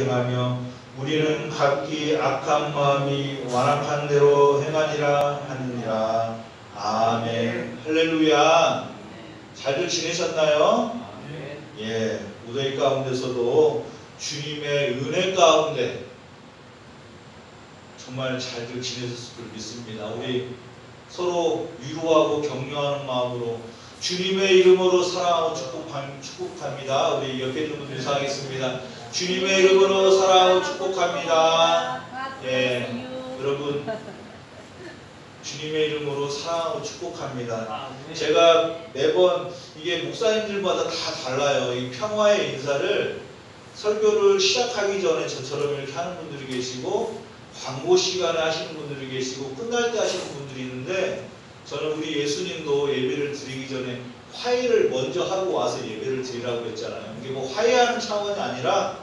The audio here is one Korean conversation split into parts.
행하며 우리는 각기 악한 마음이 완악한 대로 행하니라 하느니라. 아멘. 할렐루야. 잘들 지내셨나요? 예, 무더위 가운데서도 주님의 은혜 가운데 정말 잘들 지내셨을 줄 믿습니다. 우리 서로 위로하고 격려하는 마음으로 주님의 이름으로 사랑하고 축복합니다. 우리 옆에 있는 분들 인사하겠습니다. 주님의 이름으로 사랑하고 축복합니다. 예, 여러분 주님의 이름으로 사랑하고 축복합니다. 제가 매번 이게 목사님들마다 다 달라요. 이 평화의 인사를 설교를 시작하기 전에 저처럼 이렇게 하는 분들이 계시고, 광고 시간에 하시는 분들이 계시고, 끝날 때 하시는 분들이 있는데, 저는 우리 예수님도 예배를 드리기 전에 화해를 먼저 하고 와서 예배를 드리라고 했잖아요. 이게 뭐 화해하는 차원이 아니라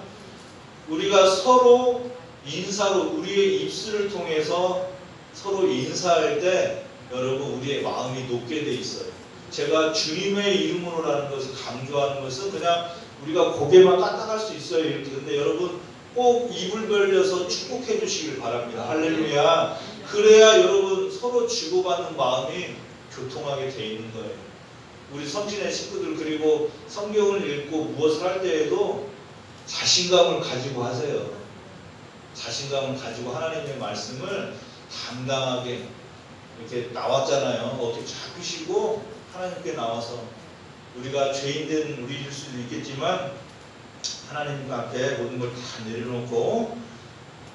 우리가 서로 인사로 우리의 입술을 통해서 서로 인사할 때 여러분 우리의 마음이 높게 돼 있어요. 제가 주님의 이름으로라는 것을 강조하는 것은 그냥 우리가 고개만 까딱할 수 있어요 이렇게. 근데 여러분 꼭 입을 벌려서 축복해 주시길 바랍니다. 할렐루야. 그래야 여러분 서로 주고받는 마음이 교통하게 돼 있는 거예요. 우리 성신의 식구들, 그리고 성경을 읽고 무엇을 할 때에도 자신감을 가지고 하세요. 자신감을 가지고 하나님의 말씀을 당당하게 이렇게 나왔잖아요. 어떻게 잡히시고 하나님께 나와서 우리가 죄인된 우리일 수도 있겠지만 하나님 앞에 모든 걸 다 내려놓고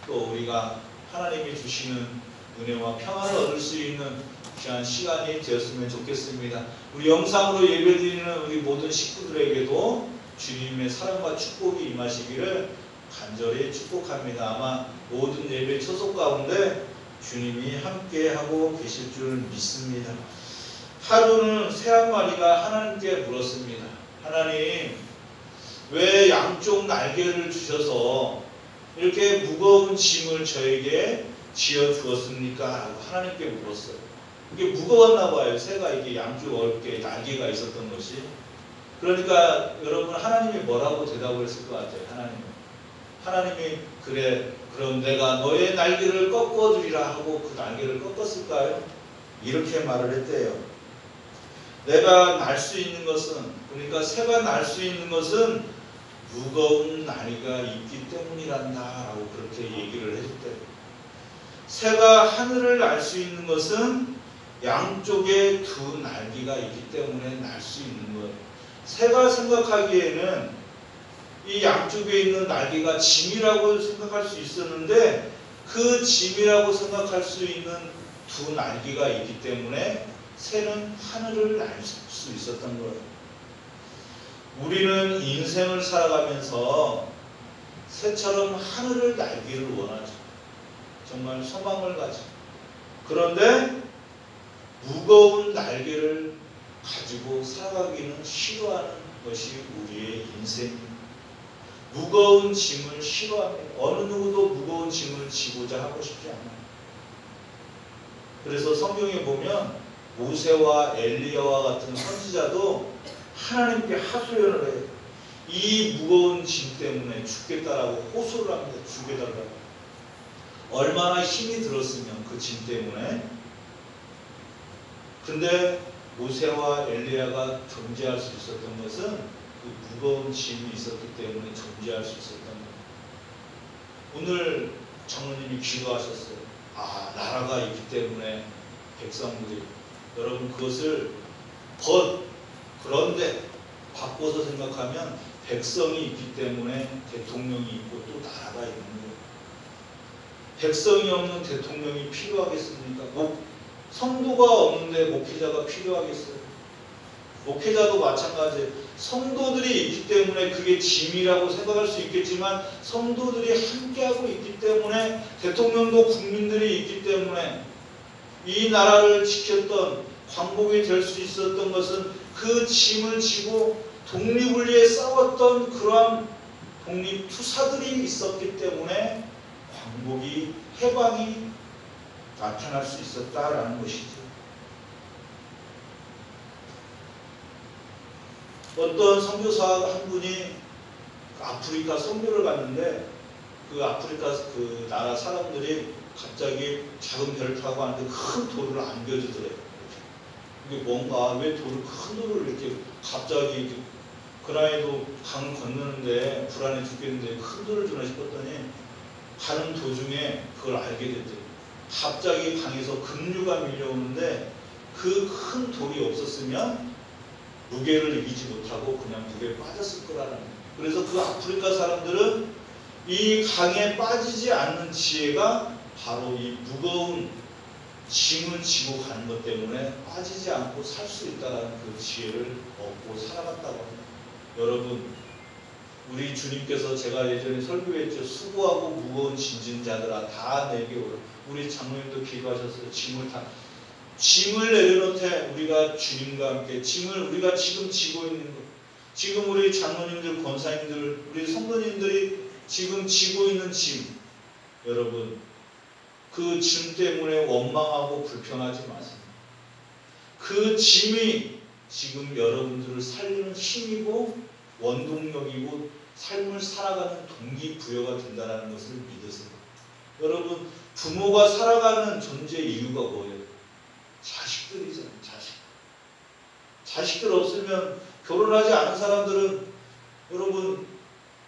또 우리가 하나님이 주시는 은혜와 평안을 얻을 수 있는 귀한 시간이 되었으면 좋겠습니다. 우리 영상으로 예배드리는 우리 모든 식구들에게도 주님의 사랑과 축복이 임하시기를 간절히 축복합니다. 아마 모든 예배 초석 가운데 주님이 함께하고 계실 줄 믿습니다. 하루는 새 한 마리가 하나님께 물었습니다. 하나님, 왜 양쪽 날개를 주셔서 이렇게 무거운 짐을 저에게 지어 주었습니까? 라고 하나님께 물었어요. 이게 무거웠나 봐요. 새가 이게 양쪽 어깨에 날개가 있었던 것이. 그러니까 여러분 하나님이 뭐라고 대답을 했을 것 같아요. 하나님이 그래, 그럼 내가 너의 날개를 꺾어주리라 하고 그 날개를 꺾었을까요? 이렇게 말을 했대요. 내가 날 수 있는 것은, 그러니까 새가 날 수 있는 것은 무거운 날개가 있기 때문이란다 라고 그렇게 얘기를 해줬대요. 새가 하늘을 날 수 있는 것은 양쪽에 두 날개가 있기 때문에 날 수 있는 거예요. 새가 생각하기에는 이 양쪽에 있는 날개가 짐이라고 생각할 수 있었는데, 그 짐이라고 생각할 수 있는 두 날개가 있기 때문에 새는 하늘을 날 수 있었던 거예요. 우리는 인생을 살아가면서 새처럼 하늘을 날기를 원하죠. 정말 소망을 가지고. 그런데 무거운 날개를 가지고 살아가기는 싫어하는 것이 우리의 인생입니다. 무거운 짐을 싫어합니다. 어느 누구도 무거운 짐을 지고자 하고 싶지 않아요. 그래서 성경에 보면 모세와 엘리야와 같은 선지자도 하나님께 하소연을 해요. 이 무거운 짐 때문에 죽겠다라고 호소를 합니다. 죽여달라고. 얼마나 힘이 들었으면 그 짐 때문에. 근데 모세와 엘리야가 존재할 수 있었던 것은 그 무거운 짐이 있었기 때문에 존재할 수 있었던 거예요. 오늘 장로님이 기도하셨어요. 나라가 있기 때문에 백성들이, 여러분 그것을 그런데 바꿔서 생각하면 백성이 있기 때문에 대통령이 있고 또 나라가 있는 거예요. 백성이 없는 대통령이 필요하겠습니까? 성도가 없는데 목회자가 필요하겠어요? 목회자도 마찬가지예요. 성도들이 있기 때문에 그게 짐이라고 생각할 수 있겠지만, 성도들이 함께하고 있기 때문에, 대통령도 국민들이 있기 때문에 이 나라를 지켰던, 광복이 될 수 있었던 것은 그 짐을 지고 독립을 위해 싸웠던 그러한 독립투사들이 있었기 때문에 광복이, 해방이 나타날 수 있었다라는 것이죠. 어떤 선교사 한 분이 아프리카 선교를 갔는데 그 아프리카 그 나라 사람들이 갑자기 작은 배를 타고 왔는데 큰 돌을 안겨주더래요. 이게 뭔가 왜 큰 돌을 이렇게 갑자기 그 나이도 강을 건너는데 불안해 죽겠는데 큰 돌을 주나 싶었더니 가는 도중에 그걸 알게 됐대요. 갑자기 강에서 급류가 밀려오는데 그 큰 돌이 없었으면 무게를 이기지 못하고 그냥 무게에 빠졌을 거라는 거예요. 그래서 그 아프리카 사람들은 이 강에 빠지지 않는 지혜가 바로 이 무거운 짐을 지고 가는 것 때문에 빠지지 않고 살 수 있다는 그 지혜를 얻고 살아갔다고 합니다. 여러분, 우리 주님께서 제가 예전에 설교했죠. 수고하고 무거운 짐진 자들아 다 내게 오라. 우리 장로님도 기도하셨어요. 짐을 내려놓되 우리가 주님과 함께 짐을 우리가 지금 지고 있는 것, 지금 우리 장로님들, 권사님들, 우리 성도님들이 지금 지고 있는 짐, 여러분 그 짐 때문에 원망하고 불평하지 마세요. 그 짐이 지금 여러분들을 살리는 힘이고 원동력이고 삶을 살아가는 동기부여가 된다는 것을 믿으세요. 여러분, 부모가 살아가는 존재 이유가 뭐예요? 자식들이잖아요. 자식들 없으면 결혼하지 않은 사람들은 여러분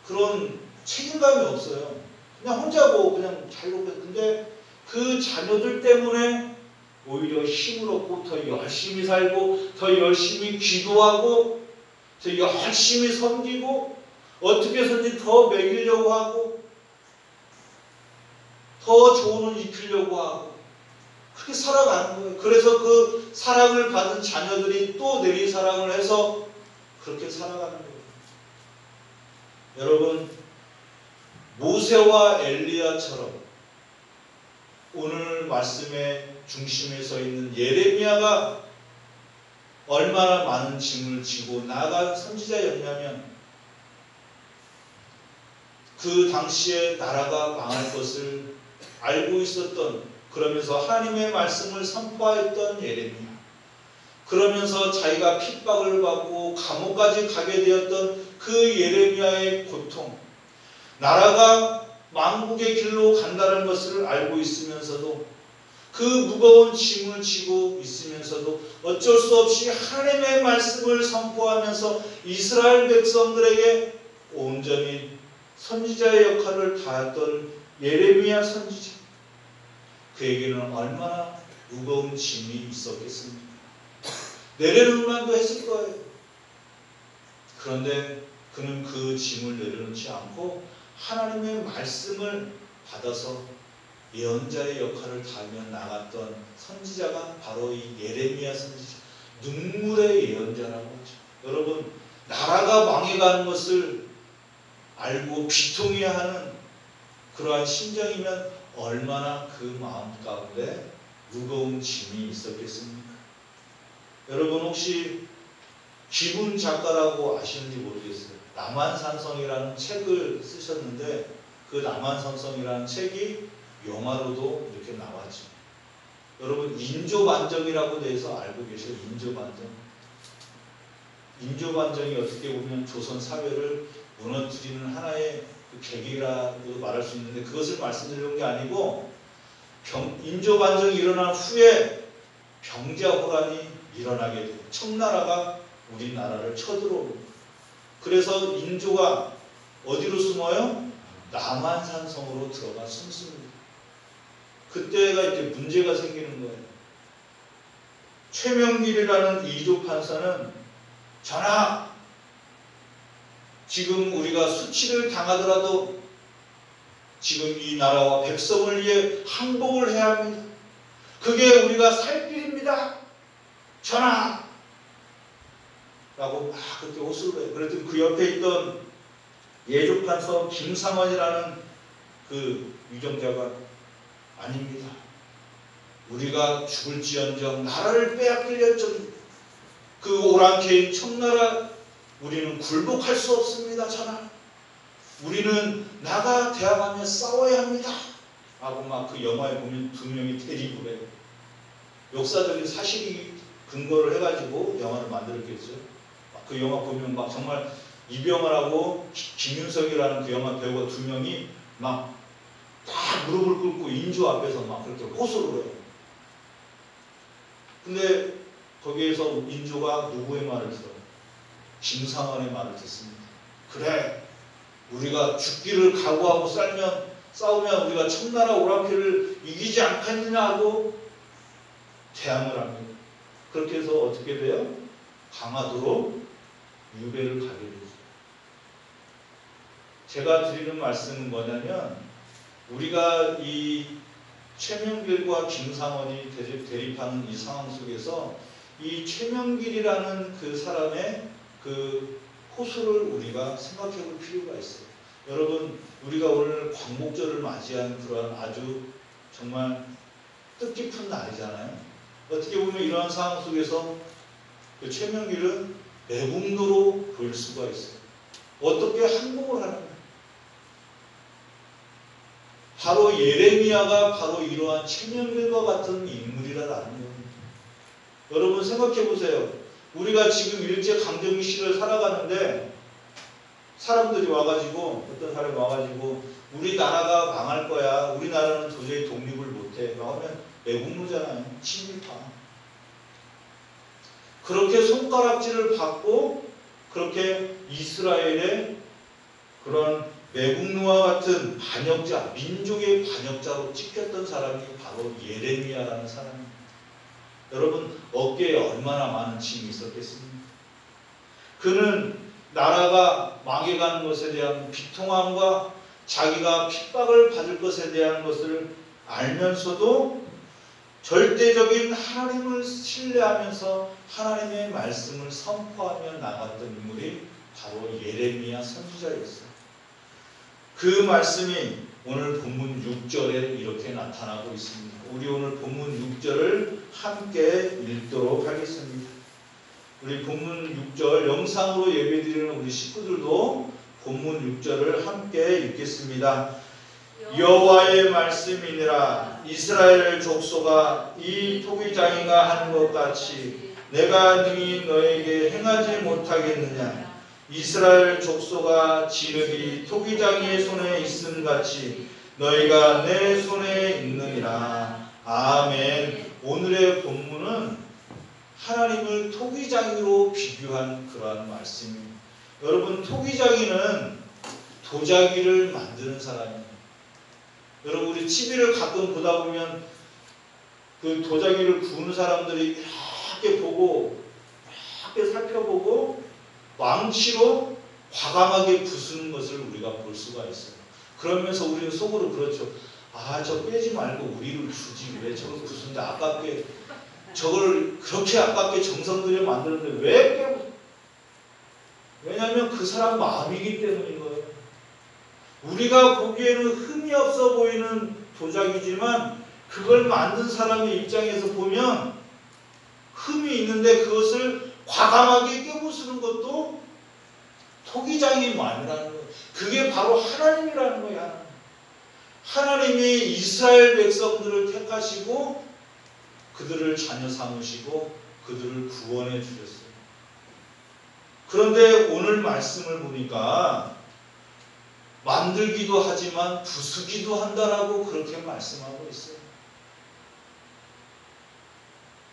그런 책임감이 없어요. 그냥 혼자고 그냥 잘 놀고. 근데 그 자녀들 때문에 오히려 힘을 얻고 더 열심히 살고 더 열심히 기도하고 더 열심히 섬기고 어떻게 해서든지 더 먹이려고 하고 더 좋은 옷 입히려고 하고 그렇게 살아가는 거예요. 그래서 그 사랑을 받은 자녀들이 또 내리 사랑을 해서 그렇게 살아가는 거예요. 여러분, 모세와 엘리야처럼 오늘 말씀의 중심에 서 있는 예레미야가 얼마나 많은 짐을 지고 나아간 선지자였냐면 그 당시에 나라가 망할 것을 알고 있었던, 그러면서 하나님의 말씀을 선포하였던 예레미야, 그러면서 자기가 핍박을 받고 감옥까지 가게 되었던 그 예레미야의 고통, 나라가 망국의 길로 간다는 것을 알고 있으면서도 그 무거운 짐을 지고 있으면서도 어쩔 수 없이 하나님의 말씀을 선포하면서 이스라엘 백성들에게 온전히 선지자의 역할을 다했던 예레미야 선지자, 그에게는 얼마나 무거운 짐이 있었겠습니까? 내려놓을 만도 했을 거예요. 그런데 그는 그 짐을 내려놓지 않고 하나님의 말씀을 받아서 예언자의 역할을 다하며 나갔던 선지자가 바로 이 예레미야 선지자, 눈물의 예언자라고 하죠. 여러분, 나라가 망해가는 것을 알고 비통해하는 그러한 심정이면 얼마나 그 마음 가운데 무거운 짐이 있었겠습니까? 여러분, 혹시 기분 작가라고 아시는지 모르겠어요. 남한산성이라는 책을 쓰셨는데 그 남한산성이라는 책이 영화로도 이렇게 나왔죠. 여러분, 인조반정이라고 대해서 알고 계세요? 인조반정. 인조반정이 어떻게 보면 조선 사회를 무너뜨리는 하나의 그 계기라고 말할 수 있는데, 그것을 말씀드리는 게 아니고 인조반정이 일어난 후에 병자호란이 일어나게 되고 청나라가 우리나라를 쳐들어옵니다. 그래서 인조가 어디로 숨어요? 남한산성으로 들어가 숨습니다. 그때가 이제 문제가 생기는 거예요. 최명길이라는 이조 판사는 전하, 지금 우리가 수치를 당하더라도 지금 이 나라와 백성을 위해 항복을 해야 합니다. 그게 우리가 살 길입니다. 전하! 라고 막 그렇게 호소를 해요. 그랬더니 그 옆에 있던 예조판서 김상원이라는 그 유정자가 아닙니다. 우리가 죽을지언정 나라를 빼앗길려던 그 오랑캐인 청나라 우리는 굴복할 수 없습니다. 전하. 우리는 나가 대항하며 싸워야 합니다. 하고 막 그 영화에 보면 두 명이 대립을 해요. 역사적인 사실이 근거를 해가지고 영화를 만들었겠죠. 그 영화 보면 막 정말 이병헌하고 김윤석이라는 그 영화 배우가 두 명이 막 딱 무릎을 꿇고 인주 앞에서 막 그렇게 호소를 해요. 근데 거기에서 인주가 누구의 말을 들어요? 김상원의 말을 듣습니다. 그래, 우리가 죽기를 각오하고 싸우면 우리가 청나라 오랑캐를 이기지 않겠느냐 하고 대항을 합니다. 그렇게 해서 어떻게 돼요? 강화도로 유배를 가게 되죠. 제가 드리는 말씀은 뭐냐면, 우리가 이 최명길과 김상원이 대립하는 이 상황 속에서 이 최명길이라는 그 사람의 그 호소를 우리가 생각해 볼 필요가 있어요. 여러분, 우리가 오늘 광복절을 맞이한 그러한 아주 정말 뜻깊은 날이잖아요. 어떻게 보면 이러한 상황 속에서 그 최명길은 매국노로 보일 수가 있어요. 어떻게 항복을 하는 거예요? 바로 예레미야가 바로 이러한 최명길과 같은 인물이라는 겁니다. 여러분 생각해 보세요. 우리가 지금 일제강점기 시대를 살아가는데 사람들이 와가지고, 어떤 사람이 와가지고 우리나라가 망할 거야, 우리나라는 도저히 독립을 못해 하면 매국노잖아요. 친일파. 그렇게 손가락질을 받고 그렇게 이스라엘의 그런 매국노와 같은 반역자, 민족의 반역자로 찍혔던 사람이 바로 예레미야라는 사람입니다. 여러분, 어깨에 얼마나 많은 짐이 있었겠습니까? 그는 나라가 망해가는 것에 대한 비통함과 자기가 핍박을 받을 것에 대한 것을 알면서도 절대적인 하나님을 신뢰하면서 하나님의 말씀을 선포하며 나갔던 인물이 바로 예레미야 선지자였어요. 그 말씀이 오늘 본문 6절에 이렇게 나타나고 있습니다. 우리 오늘 본문 6절을 함께 읽도록 하겠습니다. 우리 본문 6절 영상으로 예배드리는 우리 식구들도 본문 6절을 함께 읽겠습니다. 여호와의 말씀이니라. 이스라엘 족속아, 이 토기장이가 하는 것 같이 내가 능히 너에게 행하지 못하겠느냐. 이스라엘 족속아, 진흙이 토기장이의 손에 있음 같이 너희가 내 손에 있느니라. 아멘. 오늘의 본문은 하나님을 토기장이로 비교한 그러한 말씀입니다. 여러분, 토기장이는 도자기를 만드는 사람입니다. 여러분, 우리 TV를 가끔 보다 보면 그 도자기를 구우는 사람들이 이렇게 보고, 이렇게 살펴보고 망치로 과감하게 부수는 것을 우리가 볼 수가 있어요. 그러면서 우리는 속으로 그렇죠. 아, 저 빼지 말고 우리를 주지. 왜 저걸 부수는데 아깝게, 저걸 그렇게 아깝게 정성 들여 만드는데 왜 빼고. 왜냐하면 그 사람 마음이기 때문인 거예요. 우리가 보기에는 흠이 없어 보이는 도자기지만 그걸 만든 사람의 입장에서 보면 흠이 있는데 그것을 과감하게 깨부수는 것도 토기장의 마음이라는 거예요. 그게 바로 하나님이라는 거야. 하나님이 이스라엘 백성들을 택하시고 그들을 자녀 삼으시고 그들을 구원해 주셨어요. 그런데 오늘 말씀을 보니까 만들기도 하지만 부수기도 한다라고 그렇게 말씀하고 있어요.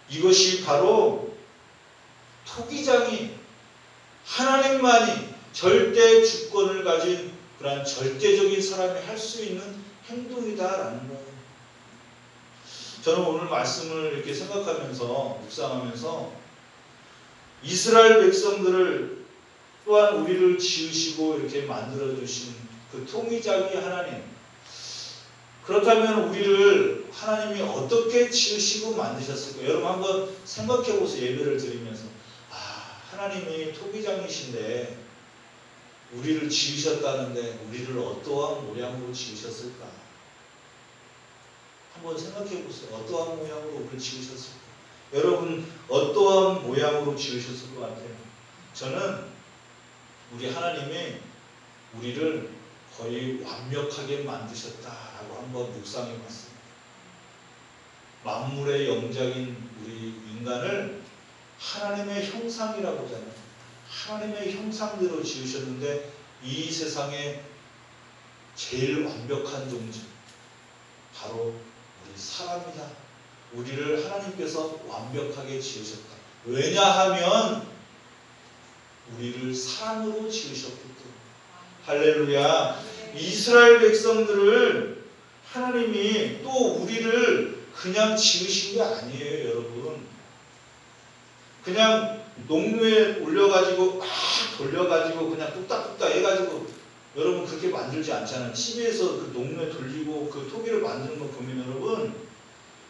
이것이 바로 토기장이 하나님만이 절대 주권을 가진 그러한 절대적인 사람이 할 수 있는 행동이다라는 거예요. 저는 오늘 말씀을 이렇게 생각하면서 묵상하면서 이스라엘 백성들을 또한 우리를 지으시고 이렇게 만들어 주신 그 통위자기 하나님, 그렇다면 우리를 하나님이 어떻게 지으시고 만드셨을까요? 여러분 한번 생각해 보세요. 예배를 드리면서 하나님이 토기장이신데 우리를 지으셨다는데 우리를 어떠한 모양으로 지으셨을까? 한번 생각해 보세요. 어떠한 모양으로 우리를 지으셨을까? 여러분 어떠한 모양으로 지으셨을 것 같아요? 저는 우리 하나님이 우리를 거의 완벽하게 만드셨다라고 한번 묵상해 봤습니다. 만물의 영장인 우리 인간을 하나님의 형상이라고 하잖아요. 하나님의 형상대로 지으셨는데 이 세상에 제일 완벽한 존재 바로 우리 사람이다. 우리를 하나님께서 완벽하게 지으셨다. 왜냐하면 우리를 사랑으로 지으셨기 때문에. 할렐루야. 이스라엘 백성들을 하나님이 또 우리를 그냥 지으신 게 아니에요, 여러분. 그냥 농로에 올려가지고 막 돌려가지고 그냥 뚝딱뚝딱 해가지고 여러분 그렇게 만들지 않잖아요. TV에서 그 농로에 돌리고 그 토기를 만드는 거 보면 여러분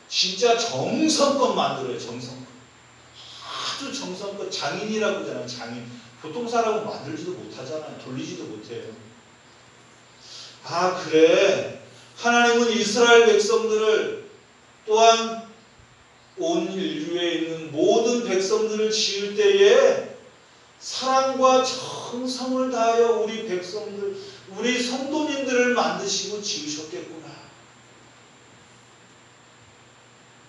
진짜 정성껏 만들어요. 정성껏. 아주 정성껏. 장인이라고 하잖아요. 장인. 보통 사람은 만들지도 못하잖아요. 돌리지도 못해요. 아, 그래. 하나님은 이스라엘 백성들을 또한 온 인류에 있는 모든 백성들을 지을 때에 사랑과 정성을 다하여 우리 백성들, 우리 성도님들을 만드시고 지으셨겠구나.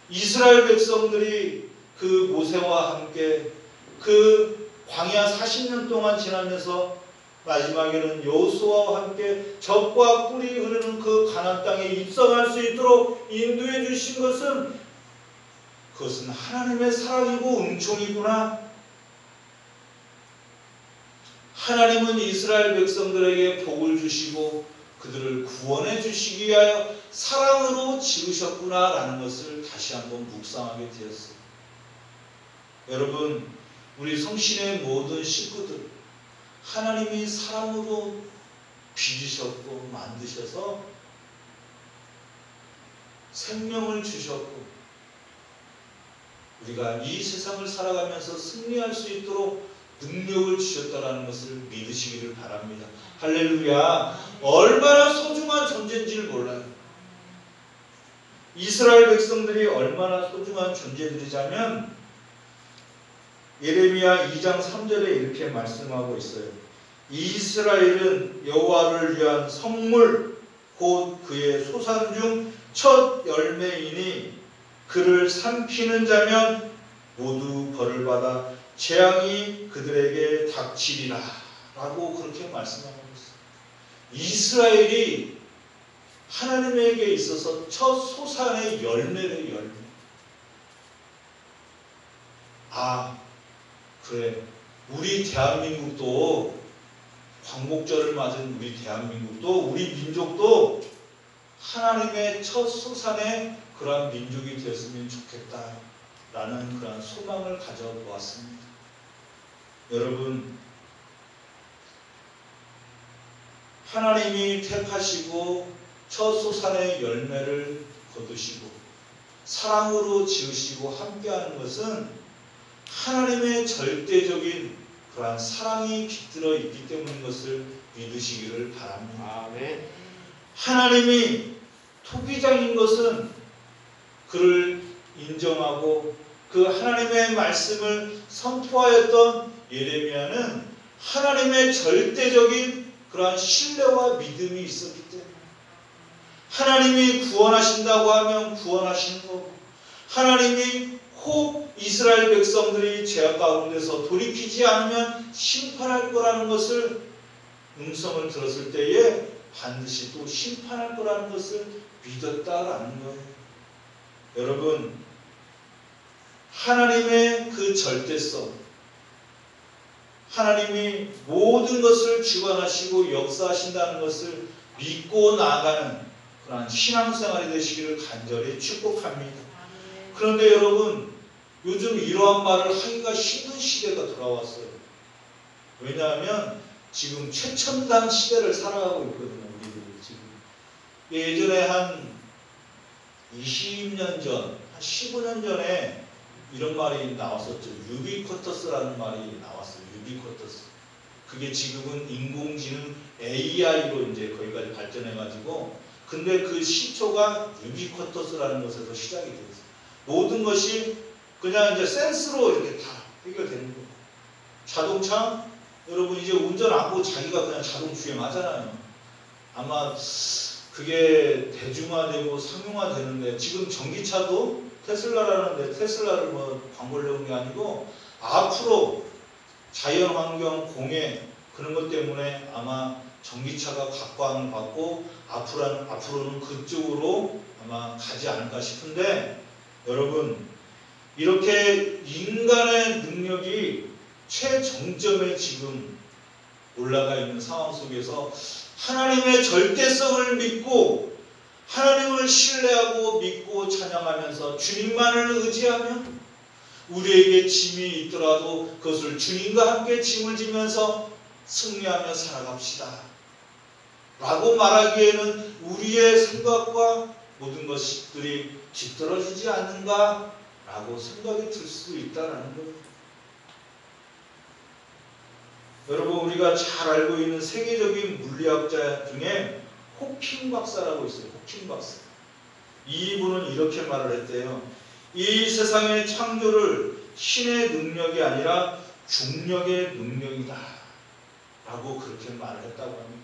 이스라엘 백성들이 그 모세와 함께 그 광야 40년 동안 지나면서 마지막에는 여호수아와 함께 젖과 꿀이 흐르는 그 가나안 땅에 입성할 수 있도록 인도해 주신 것은 그것은 하나님의 사랑이고 은총이구나. 하나님은 이스라엘 백성들에게 복을 주시고 그들을 구원해 주시기 위하여 사랑으로 지으셨구나라는 것을 다시 한번 묵상하게 되었어요. 여러분, 우리 성신의 모든 식구들 하나님이 사랑으로 빚으셨고 만드셔서 생명을 주셨고 우리가 이 세상을 살아가면서 승리할 수 있도록 능력을 주셨다는 것을 믿으시기를 바랍니다. 할렐루야. 얼마나 소중한 존재인지를 몰라요. 이스라엘 백성들이 얼마나 소중한 존재들이자면 예레미야 2장 3절에 이렇게 말씀하고 있어요. 이스라엘은 여호와를 위한 성물 곧 그의 소산 중 첫 열매이니 그를 삼키는 자면 모두 벌을 받아 재앙이 그들에게 닥치리라 라고 그렇게 말씀하고 있어요. 이스라엘이 하나님에게 있어서 첫 소산의 열매를 열매. 아, 그래. 우리 대한민국도 광복절을 맞은 우리 대한민국도 우리 민족도 하나님의 첫 소산의 그러한 민족이 되었으면 좋겠다라는 그러한 소망을 가져보았습니다. 여러분, 하나님이 택하시고 첫 소산의 열매를 거두시고 사랑으로 지으시고 함께하는 것은 하나님의 절대적인 그러한 사랑이 깃들어 있기 때문인 것을 믿으시기를 바랍니다. 아멘. 하나님이 토기장인 것은 그를 인정하고 그 하나님의 말씀을 선포하였던 예레미야는 하나님의 절대적인 그러한 신뢰와 믿음이 있었기 때문에 하나님이 구원하신다고 하면 구원하시는 거고 하나님이 혹 이스라엘 백성들이 죄악 가운데서 돌이키지 않으면 심판할 거라는 것을 음성을 들었을 때에 반드시 또 심판할 거라는 것을 믿었다라는 거예요. 여러분, 하나님의 그 절대성, 하나님이 모든 것을 주관하시고 역사하신다는 것을 믿고 나아가는 그러한 신앙생활이 되시기를 간절히 축복합니다. 그런데 여러분, 요즘 이러한 말을 하기가 힘든 시대가 돌아왔어요. 왜냐하면 지금 최첨단 시대를 살아가고 있거든요. 우리들이 지금. 예전에 한 20년 전, 한 15년 전에 이런 말이 나왔었죠. 유비쿼터스라는 말이 나왔어요. 유비쿼터스. 그게 지금은 인공지능 AI로 이제 거기까지 발전해가지고, 근데 그 시초가 유비쿼터스라는 것에서 시작이 되었어요. 모든 것이 그냥 이제 센스로 이렇게 다 해결되는 거예요. 자동차, 여러분 이제 운전 안 하고 자기가 그냥 자동 주행하잖아요. 아마 그게 대중화되고 상용화되는데 지금 전기차도 테슬라라는데 테슬라를 뭐 광고를 내온 게 아니고 앞으로 자연환경, 공해 그런 것 때문에 아마 전기차가 각광을 받고 앞으로는 그쪽으로 아마 가지 않을까 싶은데, 여러분, 이렇게 인간의 능력이 최정점에 지금 올라가 있는 상황 속에서 하나님의 절대성을 믿고 하나님을 신뢰하고 믿고 찬양하면서 주님만을 의지하며 우리에게 짐이 있더라도 그것을 주님과 함께 짐을 지면서 승리하며 살아갑시다 라고 말하기에는 우리의 생각과 모든 것들이 뒤떨어지지 않는가 라고 생각이 들 수도 있다는 거예요. 여러분, 우리가 잘 알고 있는 세계적인 물리학자 중에 호킹 박사라고 있어요. 호킹 박사. 이분은 이렇게 말을 했대요. 이 세상의 창조를 신의 능력이 아니라 중력의 능력이다 라고 그렇게 말을 했다고 합니다.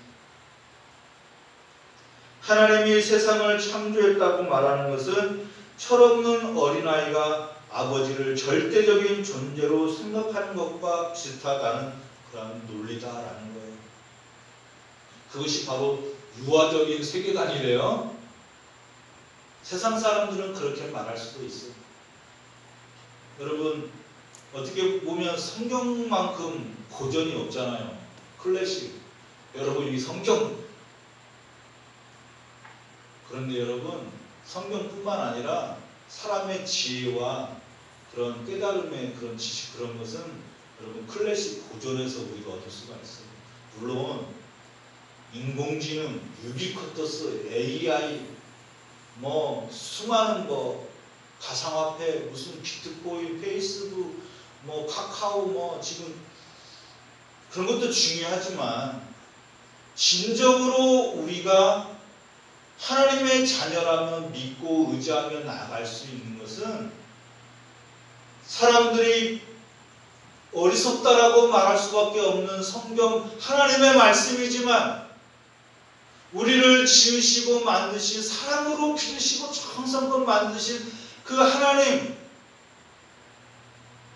하나님이 세상을 창조했다고 말하는 것은 철없는 어린아이가 아버지를 절대적인 존재로 생각하는 것과 비슷하다는 그런 논리다라는 거예요. 그것이 바로 유아적인 세계관이래요. 세상 사람들은 그렇게 말할 수도 있어요. 여러분, 어떻게 보면 성경만큼 고전이 없잖아요. 클래식. 여러분, 이 성경. 그런데 여러분, 성경뿐만 아니라 사람의 지혜와 그런 깨달음의 그런 지식, 그런 것은 여러분 클래식 고전에서 우리가 얻을 수가 있어요. 물론 인공지능, 유비쿼터스, AI, 뭐 수많은 뭐 가상화폐, 무슨 비트코인, 페이스북, 뭐 카카오, 뭐 지금 그런 것도 중요하지만 진정으로 우리가 하나님의 자녀라면 믿고 의지하며 나아갈 수 있는 것은 사람들이 어리석다라고 말할 수밖에 없는 성경 하나님의 말씀이지만 우리를 지으시고 만드신 사랑으로 피우시고 정성껏 만드신 그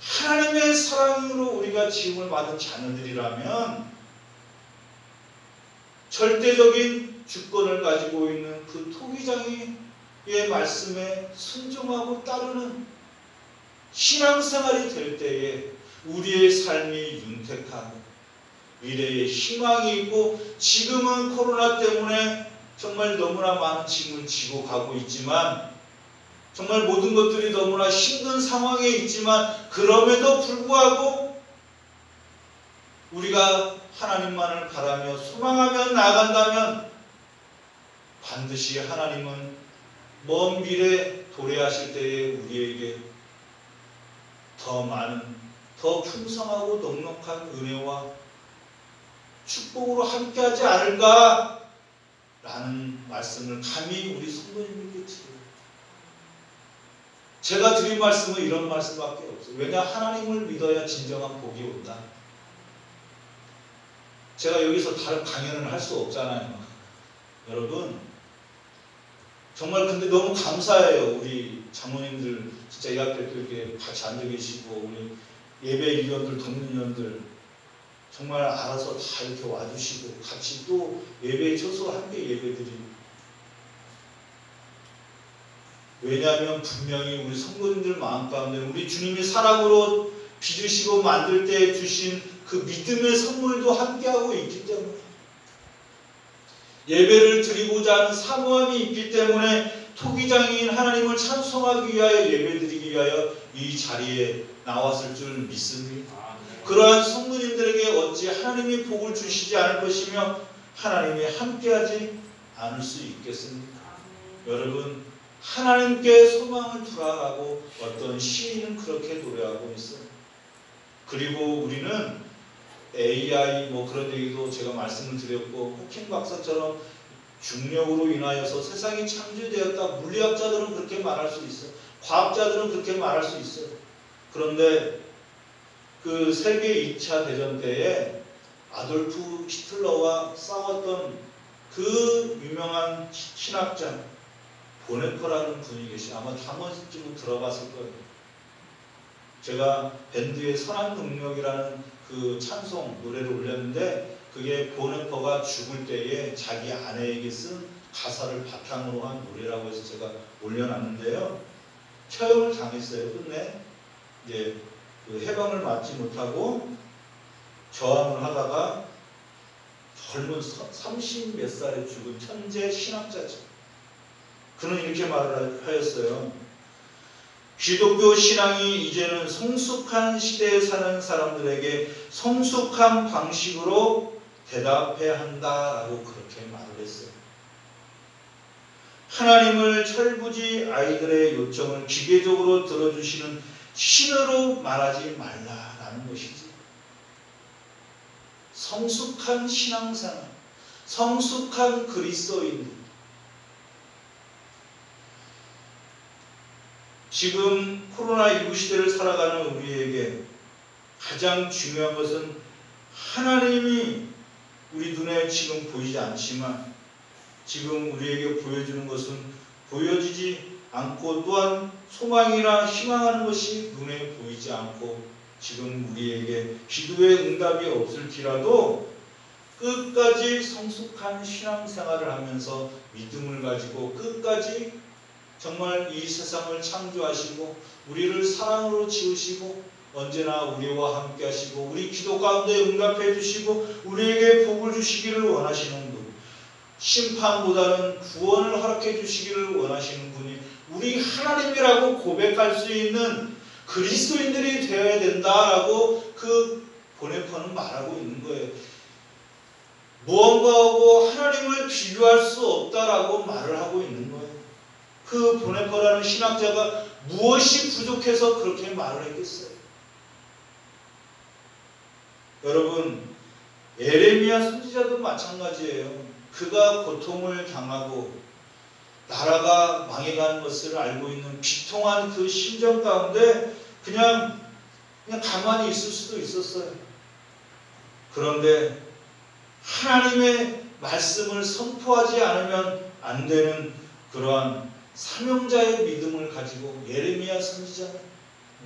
하나님의 사랑으로 우리가 지음을 받은 자녀들이라면 절대적인 주권을 가지고 있는 그 토기장의 말씀에 순종하고 따르는 신앙생활이 될 때에 우리의 삶이 윤택하고 미래에 희망이 있고, 지금은 코로나 때문에 정말 너무나 많은 짐을 지고 가고 있지만, 정말 모든 것들이 너무나 힘든 상황에 있지만, 그럼에도 불구하고 우리가 하나님만을 바라며 소망하며 나아간다면 반드시 하나님은 먼 미래 도래하실 때에 우리에게 더 많은, 더 풍성하고 넉넉한 은혜와 축복으로 함께하지 않을까 라는 말씀을 감히 우리 성도님께 드려요. 제가 드린 말씀은 이런 말씀밖에 없어요. 왜냐, 하나님을 믿어야 진정한 복이 온다. 제가 여기서 다른 강연을 할 수 없잖아요. 여러분, 정말 근데 너무 감사해요. 우리 장로님들 진짜 이 앞에 이렇게 같이 앉아 계시고, 우리 예배위원들, 동문위원들 정말 알아서 다 이렇게 와주시고 같이 또 예배에 쳐서 함께 예배드리고. 왜냐하면 분명히 우리 성도님들 마음 가운데 우리 주님이 사랑으로 빚으시고 만들 때 주신 그 믿음의 선물도 함께하고 있기 때문에, 예배를 드리고자 하는 사모함이 있기 때문에 토기장인 하나님을 찬송하기 위하여, 예배드리기 위하여 이 자리에 나왔을 줄 믿습니다. 그러한 성도님들에게 어찌 하나님이 복을 주시지 않을 것이며 하나님이 함께하지 않을 수 있겠습니까? 여러분, 하나님께 소망을 두라고 어떤 시인은 그렇게 노래하고 있어요. 그리고 우리는 AI 뭐 그런 얘기도 제가 말씀을 드렸고, 호킹 박사처럼 중력으로 인하여서 세상이 창조되었다, 물리학자들은 그렇게 말할 수 있어요. 과학자들은 그렇게 말할 수 있어요. 그런데 그 세계 2차 대전 때에 아돌프 히틀러와 싸웠던 그 유명한 신학자 보네퍼라는 분이 계시죠. 아마 한 번쯤은 들어봤을 거예요. 제가 밴드의 선한 능력이라는 그 찬송 노래를 올렸는데 그게 보네퍼가 죽을 때에 자기 아내에게 쓴 가사를 바탕으로 한 노래라고 해서 제가 올려놨는데요. 처형을 당했어요. 끝내 이제 그 해방을 맞지 못하고 저항을 하다가 젊은 30 몇 살에 죽은 천재 신학자죠. 그는 이렇게 말을 하였어요. 기독교 신앙이 이제는 성숙한 시대에 사는 사람들에게 성숙한 방식으로 대답해야 한다라고 그렇게 말을 했어요. 하나님을 철부지 아이들의 요청을 기계적으로 들어주시는 신으로 말하지 말라라는 것이지. 성숙한 신앙생활, 성숙한 그리스도인들. 지금 코로나19 시대를 살아가는 우리에게 가장 중요한 것은 하나님이 우리 눈에 지금 보이지 않지만 지금 우리에게 보여주는 것은 보여지지 않고 또한 소망이나 희망하는 것이 눈에 보이지 않고 지금 우리에게 기도의 응답이 없을지라도 끝까지 성숙한 신앙생활을 하면서 믿음을 가지고 끝까지 정말 이 세상을 창조하시고 우리를 사랑으로 지으시고 언제나 우리와 함께 하시고 우리 기도 가운데 응답해 주시고 우리에게 복을 주시기를 원하시는 분, 심판보다는 구원을 허락해 주시기를 원하시는 분이 우리 하나님이라고 고백할 수 있는 그리스도인들이 되어야 된다라고 그 보네퍼는 말하고 있는 거예요. 무언가하고 하나님을 비교할 수 없다라고 말을 하고 있는 거예요. 그 보네퍼라는 신학자가 무엇이 부족해서 그렇게 말을 했겠어요? 여러분, 예레미야 선지자도 마찬가지예요. 그가 고통을 당하고 나라가 망해가는 것을 알고 있는 비통한 그 심정 가운데 그냥 가만히 있을 수도 있었어요. 그런데 하나님의 말씀을 선포하지 않으면 안 되는 그러한 사명자의 믿음을 가지고 예레미야 선지자는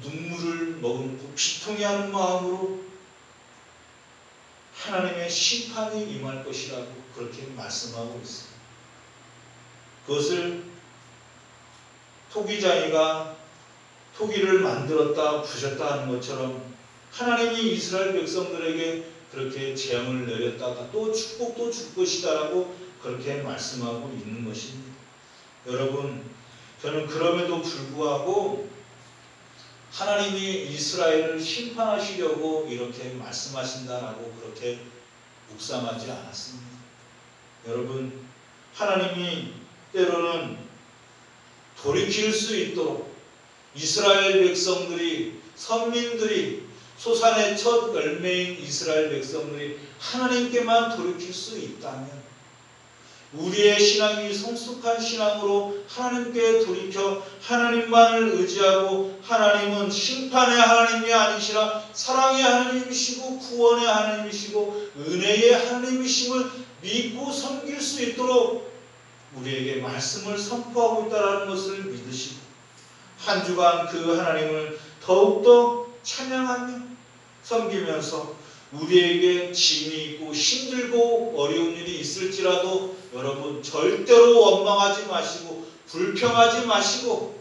눈물을 머금고 비통해하는 마음으로 하나님의 심판이 임할 것이라고 그렇게 말씀하고 있습니다. 그것을 토기장이가 토기를 만들었다 부셨다 하는 것처럼 하나님이 이스라엘 백성들에게 그렇게 재앙을 내렸다가 또 축복도 줄 것이다라고 그렇게 말씀하고 있는 것입니다. 여러분, 저는 그럼에도 불구하고 하나님이 이스라엘을 심판하시려고 이렇게 말씀하신다라고 그렇게 묵상하지 않았습니다. 여러분, 하나님이 때로는 돌이킬 수 있도록 이스라엘 백성들이, 선민들이, 소산의 첫 열매인 이스라엘 백성들이 하나님께만 돌이킬 수 있다면 우리의 신앙이 성숙한 신앙으로 하나님께 돌이켜 하나님만을 의지하고 하나님은 심판의 하나님이 아니시라 사랑의 하나님이시고 구원의 하나님이시고 은혜의 하나님이심을 믿고 섬길 수 있도록 우리에게 말씀을 선포하고 있다는 것을 믿으시고 한 주간 그 하나님을 더욱더 찬양하며 섬기면서 우리에게 짐이 있고 힘들고 어려운 일이 있을지라도 여러분 절대로 원망하지 마시고 불평하지 마시고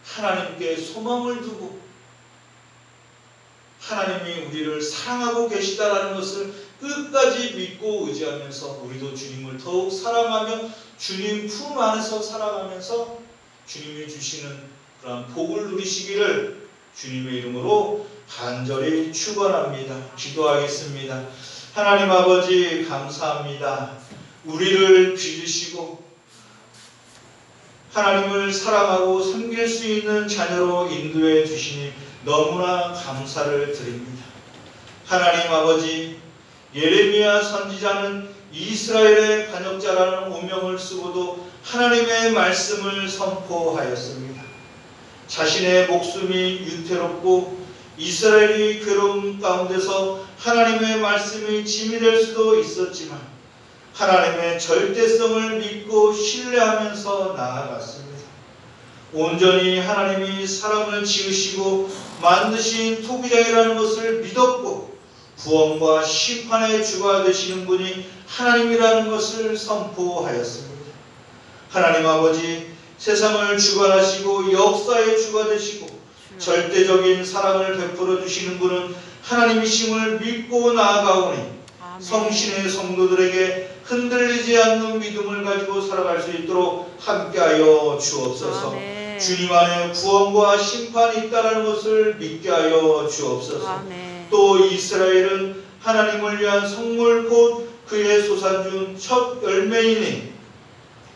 하나님께 소망을 두고 하나님이 우리를 사랑하고 계시다라는 것을 끝까지 믿고 의지하면서 우리도 주님을 더욱 사랑하며 주님 품 안에서 살아가면서 주님이 주시는 그런 복을 누리시기를 주님의 이름으로 간절히 축원합니다. 기도하겠습니다. 하나님 아버지 감사합니다. 우리를 빚으시고 하나님을 사랑하고 섬길 수 있는 자녀로 인도해 주시니 너무나 감사를 드립니다. 하나님 아버지, 예레미야 선지자는 이스라엘의 반역자라는 오명을 쓰고도 하나님의 말씀을 선포하였습니다. 자신의 목숨이 유태롭고 이스라엘이 괴로움 가운데서 하나님의 말씀이 짐이 될 수도 있었지만 하나님의 절대성을 믿고 신뢰하면서 나아갔습니다. 온전히 하나님이 사람을 지으시고 만드신 토기장이라는 것을 믿었고 구원과 심판의 주가 되시는 분이 하나님이라는 것을 선포하였습니다. 하나님 아버지, 세상을 주관하시고 역사의 주가 되시고 절대적인 사랑을 베풀어 주시는 분은 하나님이심을 믿고 나아가오니 성신의 성도들에게 흔들리지 않는 믿음을 가지고 살아갈 수 있도록 함께하여 주옵소서. 아멘. 주님 안에 구원과 심판이 있다는 것을 믿게 하여 주옵소서. 아멘. 또 이스라엘은 하나님을 위한 성물 곧 그의 솟아준 첫 열매이니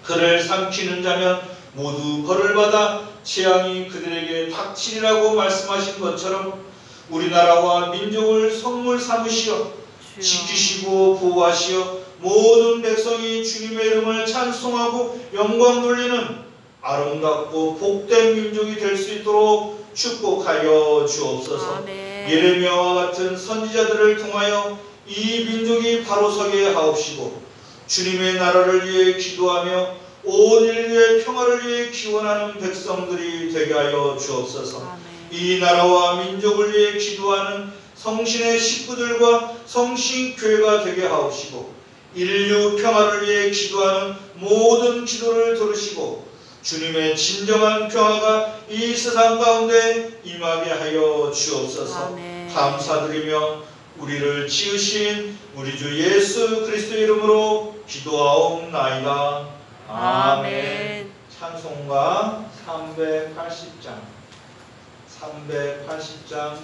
그를 삼키는 자면 모두 벌을 받아 재앙이 그들에게 닥치리라고 말씀하신 것처럼 우리나라와 민족을 성물 삼으시어 지키시고 보호하시어 모든 백성이 주님의 이름을 찬송하고 영광 돌리는 아름답고 복된 민족이 될 수 있도록 축복하여 주옵소서. 아멘. 예레미야와 같은 선지자들을 통하여 이 민족이 바로 서게 하옵시고 주님의 나라를 위해 기도하며 온 인류의 평화를 위해 기원하는 백성들이 되게 하여 주옵소서. 아멘. 이 나라와 민족을 위해 기도하는 성신의 식구들과 성신교회가 되게 하옵시고 인류 평화를 위해 기도하는 모든 기도를 들으시고 주님의 진정한 평화가 이 세상 가운데 임하게 하여 주옵소서. 아멘. 감사드리며 우리를 지으신 우리 주 예수 그리스도의 이름으로 기도하옵나이다. 아멘. 찬송가 380장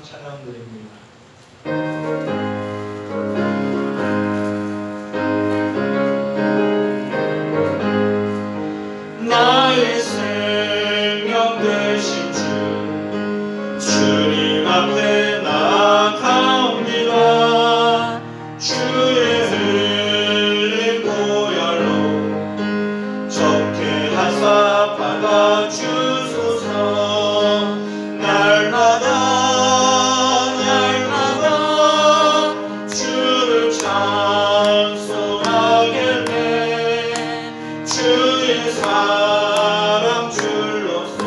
찬양드립니다. 나의 생명 되신 주 주님 앞에 나아가옵니다. 주의 흘린 보혈로 적게 하사 받아주소서. 날마다 주를 찬송하겠네. 주의 사랑 줄로서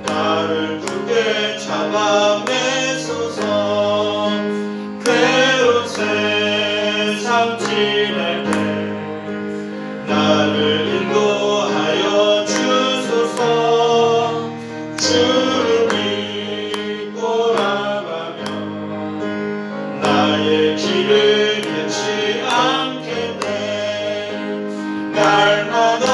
나를 굳게 잡아내소서. 괴로운 세상 지낼 때 나를 인도하여 주소서. 주를 믿고 나가면 나의 길을 잃지 않겠네. 날마다